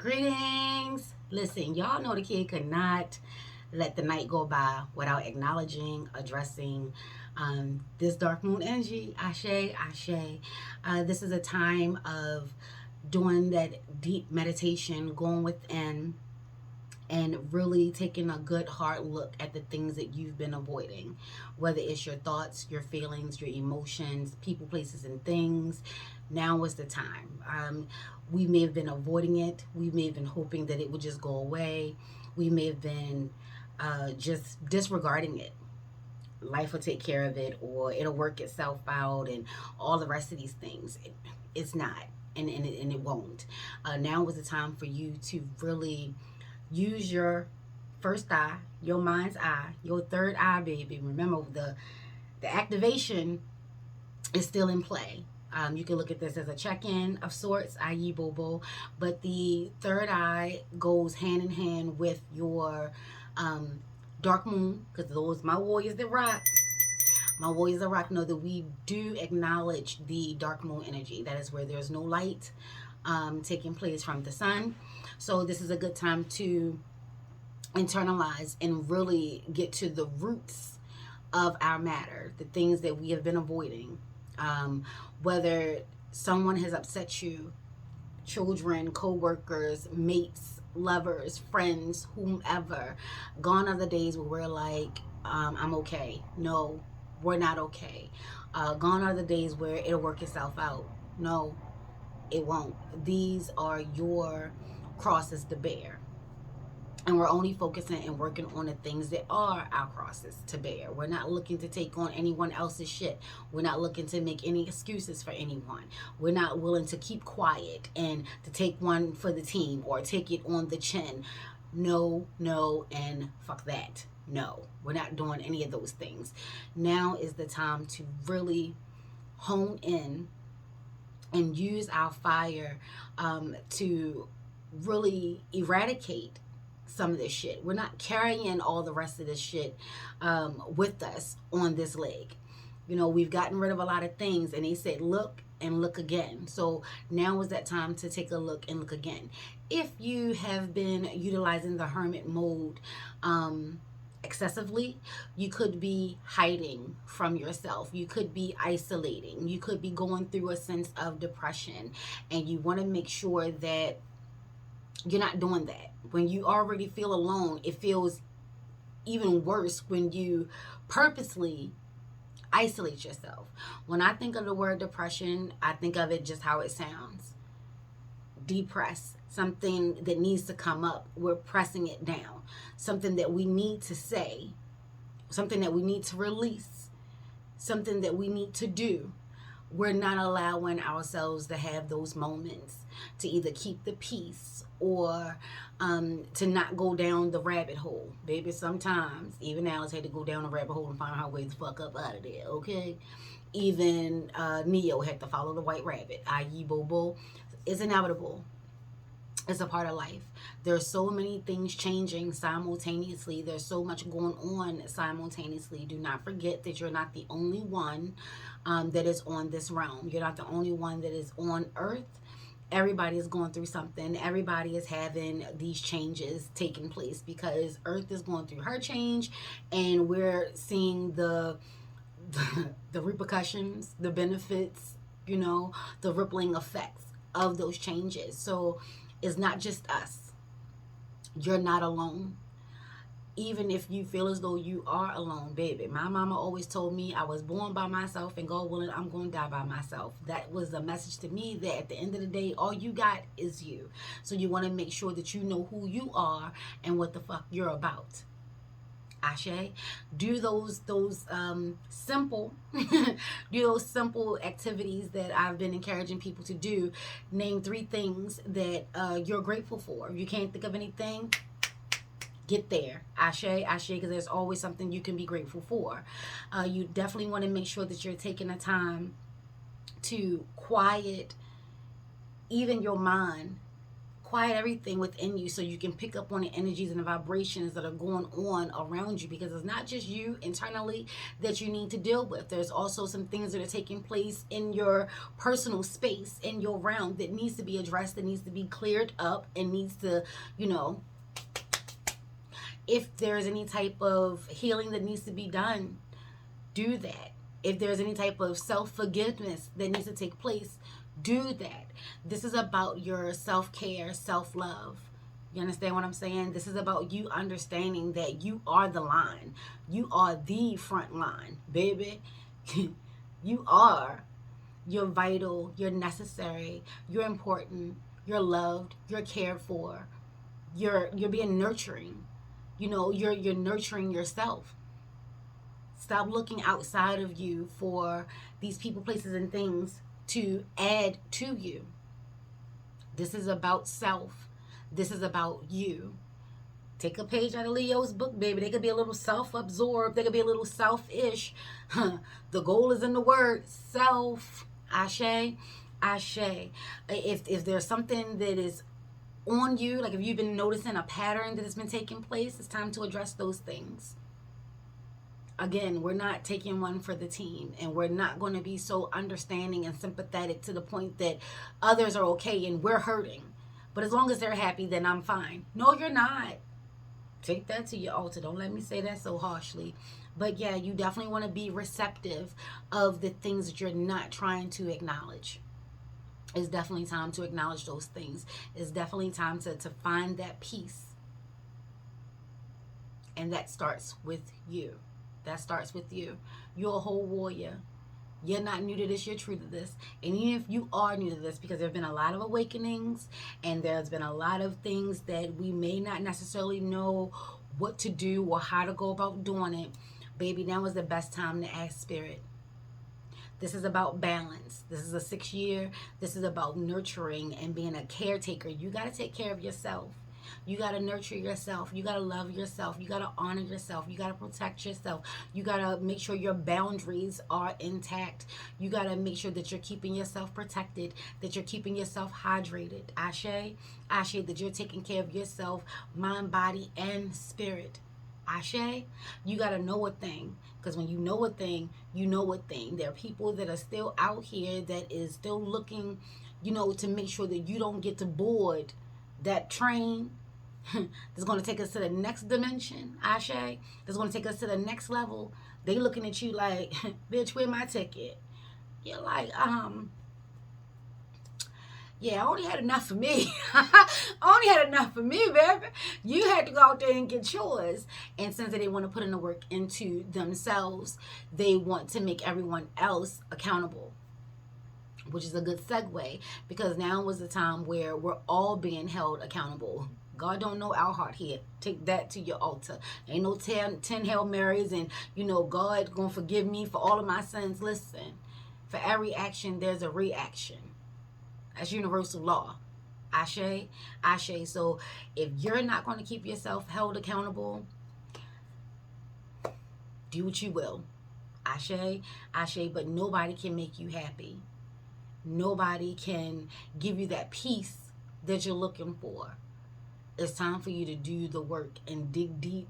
Greetings. Listen, y'all know the kid could not let the night go by without acknowledging, addressing this dark moon energy. Ashe, ashe. This is a time of doing that deep meditation, going within, and really taking a good hard look at the things that you've been avoiding, whether it's your thoughts, your feelings, your emotions, people, places, and things. Now is the time. We may have been avoiding it. We may have been hoping that it would just go away. We may have been just disregarding it. Life will take care of it, or it'll work itself out, and all the rest of these things. It's not, and it won't. Now is the time for you to really use your first eye, your mind's eye, your third eye, baby. Remember, the activation is still in play. You can look at this as a check-in of sorts, i.e. Bobo, but the third eye goes hand in hand with your dark moon, because those my warriors that rock. My warriors that rock know that we do acknowledge the dark moon energy. That is where there's no light taking place from the sun. So this is a good time to internalize and really get to the roots of our matter, the things that we have been avoiding. Whether someone has upset you, children, co-workers, mates, lovers, friends, whomever. Gone are the days where we're like, I'm okay. No, we're not okay. Gone are the days where it'll work itself out. No, it won't. These are your crosses to bear. And we're only focusing and working on the things that are our crosses to bear. We're not looking to take on anyone else's shit. We're not looking to make any excuses for anyone. We're not willing to keep quiet and to take one for the team or take it on the chin. No, no, and fuck that. No, we're not doing any of those things. Now is the time to really hone in and use our fire to really eradicate some of this shit. We're not carrying all the rest of this shit with us on this leg. You know, we've gotten rid of a lot of things, and they said look and look again. So now is that time to take a look and look again. If you have been utilizing the hermit mode excessively, you could be hiding from yourself. You could be isolating. You could be going through a sense of depression, and you want to make sure that you're not doing that. When you already feel alone, it feels even worse when you purposely isolate yourself. When I think of the word depression, I think of it just how it sounds. Depress, something that needs to come up. We're pressing it down. Something that we need to say, something that we need to release, something that we need to do. We're not allowing ourselves to have those moments, to either keep the peace or to not go down the rabbit hole. Baby, sometimes even Alice had to go down the rabbit hole and find her way the fuck up out of there, okay? Even Neo had to follow the white rabbit, i.e. Bobo. It's inevitable. It's a part of life. There's so many things changing simultaneously. There's so much going on simultaneously. Do not forget that you're not the only one that is on this realm. You're not the only one that is on earth. Everybody is going through something. Everybody is having these changes taking place because earth is going through her change, and we're seeing the repercussions, the benefits, you know, the rippling effects of those changes. So it's not just us. You're not alone. Even if you feel as though you are alone, baby. My mama always told me I was born by myself, and God willing, I'm going to die by myself. That was a message to me that at the end of the day, all you got is you. So you want to make sure that you know who you are and what the fuck you're about. Ashe, do those simple do those simple activities that I've been encouraging people to do. Name 3 things that you're grateful for. If you can't think of anything, get there. Ashe, ashe, because there's always something you can be grateful for. You definitely want to make sure that you're taking the time to quiet even your mind, quiet everything within you so you can pick up on the energies and the vibrations that are going on around you, because it's not just you internally that you need to deal with. There's also some things that are taking place in your personal space, in your realm, that needs to be addressed, that needs to be cleared up, and needs to, you know, if there's any type of healing that needs to be done, do that. If there's any type of self-forgiveness that needs to take place, do that. This is about your self-care, self-love. You understand what I'm saying? This is about you understanding that you are the line. You are the front line, baby. You are. You're vital. You're necessary. You're important. You're loved. You're cared for. You're being nurturing. You know, you're nurturing yourself. Stop looking outside of you for these people, places, and things to add to you. This is about self. This is about you. Take a page out of Leo's book, baby. They could be a little self-absorbed. They could be a little selfish. The goal is in the word self. Ashe. Ashe. If there's something that is on you, like if you've been noticing a pattern that has been taking place, it's time to address those things. Again, we're not taking one for the team, and we're not going to be so understanding and sympathetic to the point that others are okay and we're hurting. But as long as they're happy, then I'm fine. No, you're not. Take that to your altar. Don't let me say that so harshly. But yeah, you definitely want to be receptive of the things that you're not trying to acknowledge. It's definitely time to acknowledge those things. It's definitely time to find that peace. And that starts with you. That starts with you. You're a whole warrior. You're not new to this. You're true to this. And even if you are new to this, because there have been a lot of awakenings and there's been a lot of things that we may not necessarily know what to do or how to go about doing it, baby, now is the best time to ask Spirit. This is about balance. This is a 6 year. This is about nurturing and being a caretaker. You got to take care of yourself. You got to nurture yourself. You got to love yourself. You got to honor yourself. You got to protect yourself. You got to make sure your boundaries are intact. You got to make sure that you're keeping yourself protected, that you're keeping yourself hydrated. Ashe, Ashe, that you're taking care of yourself, mind, body, and spirit. Ashe, you got to know a thing. Because when you know a thing, you know a thing. There are people that are still out here that is still looking, you know, to make sure that you don't get to board that train that's going to take us to the next dimension, Ashe, that's going to take us to the next level. They looking at you like, bitch, where's my ticket? You're like, yeah, I only had enough for me. I only had enough for me, baby. You had to go out there and get yours. And since they didn't want to put in the work into themselves, they want to make everyone else accountable, which is a good segue, because now was the time where we're all being held accountable. God don't know our heart here. Take that to your altar. Ain't no 10 Hail Marys and, you know, God gonna forgive me for all of my sins. Listen, for every action, there's a reaction. That's universal law. Ashe, Ashe. So if you're not going to keep yourself held accountable, do what you will. Ashe, Ashe. But nobody can make you happy. Nobody can give you that peace that you're looking for. It's time for you to do the work and dig deep.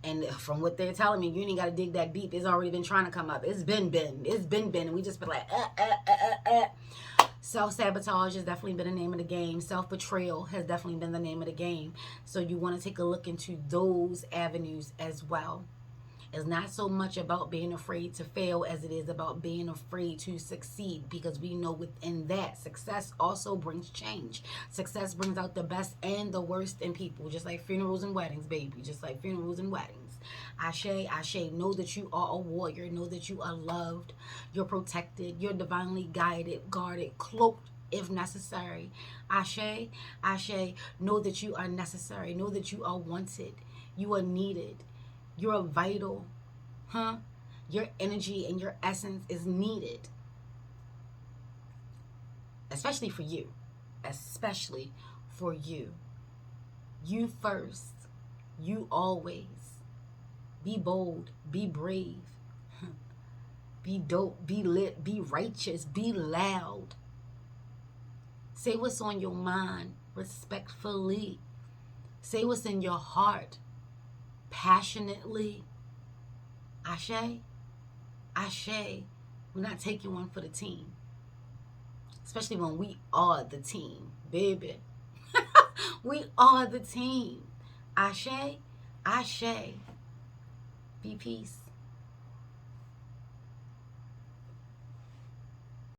And from what they're telling me, you ain't got to dig that deep. It's already been trying to come up. It's been. And we just been like, Self-sabotage has definitely been the name of the game. Self-betrayal has definitely been the name of the game. So you want to take a look into those avenues as well. It's not so much about being afraid to fail as it is about being afraid to succeed, because we know within that, success also brings change. Success brings out the best and the worst in people, just like funerals and weddings, baby, just like funerals and weddings. Ashe, Ashe, know that you are a warrior. Know that you are loved. You're protected. You're divinely guided, guarded, cloaked if necessary. Ashe, Ashe, know that you are necessary. Know that you are wanted. You are needed. You're vital, Your energy and your essence is needed, especially for you, especially for you. You first, you always. Be bold, be brave, be dope, be lit, be righteous, be loud. Say what's on your mind. respectfully. Say what's in your heart, passionately. Ashe, Ashe. We're not taking one for the team, especially when we are the team, baby. We are the team. Ashe, Ashe. Be peace.